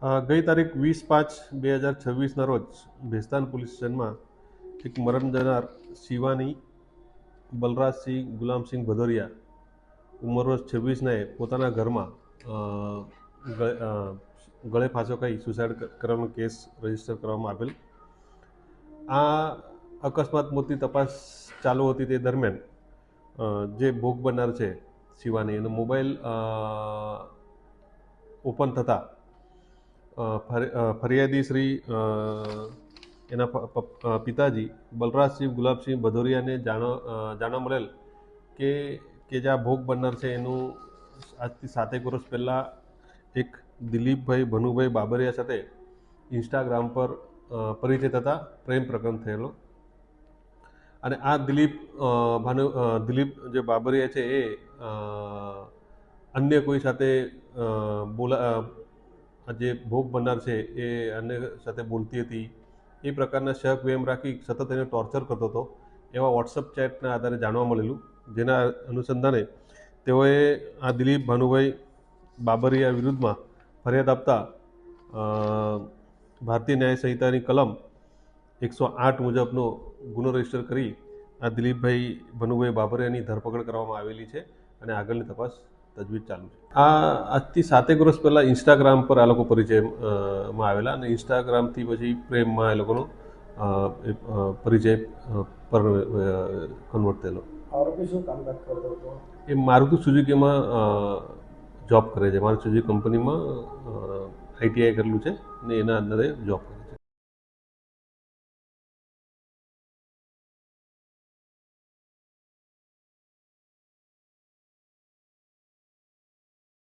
ગઈ તારીખ 20/5/2026ના રોજ ભેસ્તાન પોલીસ સ્ટેશનમાં એક મરણ જનાર શિવાની બલરાજસિંહ ગુલામસિંહ ભદોરિયા ઉંમર વર્ષ 26ને પોતાના ઘરમાં ગળે ફાંસો ખાઈ સુસાઇડ કરવાનો કેસ રજીસ્ટર કરવામાં આવેલ. આ અકસ્માત મોતની તપાસ ચાલુ હતી તે દરમિયાન જે ભોગ બનનાર છે શિવાની એનો મોબાઈલ ઓપન થતાં ફરિયાદી શ્રી એના પિતાજી બલરાજસિંહ ગુલાબસિંહ ભદોરિયાને જાણવા મળેલ કે જે આ ભોગ બનનાર છે એનું આજથી 7 વર્ષ પહેલાં એક દિલીપભાઈ ભનુભાઈ બાબરિયા સાથે ઇન્સ્ટાગ્રામ પર પરિચય થતા પ્રેમ પ્રકરણ થયેલો અને આ દિલીપ જે બાબરિયા છે એ અન્ય કોઈ સાથે જે ભોગ બનનાર છે એ અન્ય સાથે બોલતી હતી એ પ્રકારના શક વેમ રાખી સતત એને ટોર્ચર કરતો હતો એવા વોટ્સઅપ ચેટના આધારે જાણવા મળેલું, જેના અનુસંધાને તેઓએ આ દિલીપ ભાનુભાઈ બાબરિયા વિરુદ્ધમાં ફરિયાદ આપતા ભારતીય ન્યાય સંહિતાની કલમ 108 મુજબનો ગુનો રજીસ્ટર કરી આ દિલીપભાઈ ભનુભાઈ બાબરિયાની ધરપકડ કરવામાં આવેલી છે અને આગળની તપાસ તજવીજ ચાલુ છે. આ આજથી 7 વર્ષ પહેલાં ઇન્સ્ટાગ્રામ પર આ લોકો પરિચયમાં આવેલા અને ઇન્સ્ટાગ્રામથી પછી પ્રેમમાં એ લોકોનો પરિચય પર કન્વર્ટ થયેલો. આરોપી શું કામકાજ કરતો હતો? એ મારુતિ સુઝુકીમાં જોબ કરે છે. મારુતિ સુઝુકી કંપનીમાં ITI કરેલું છે ને એના અંદર એ જોબ કરે છે.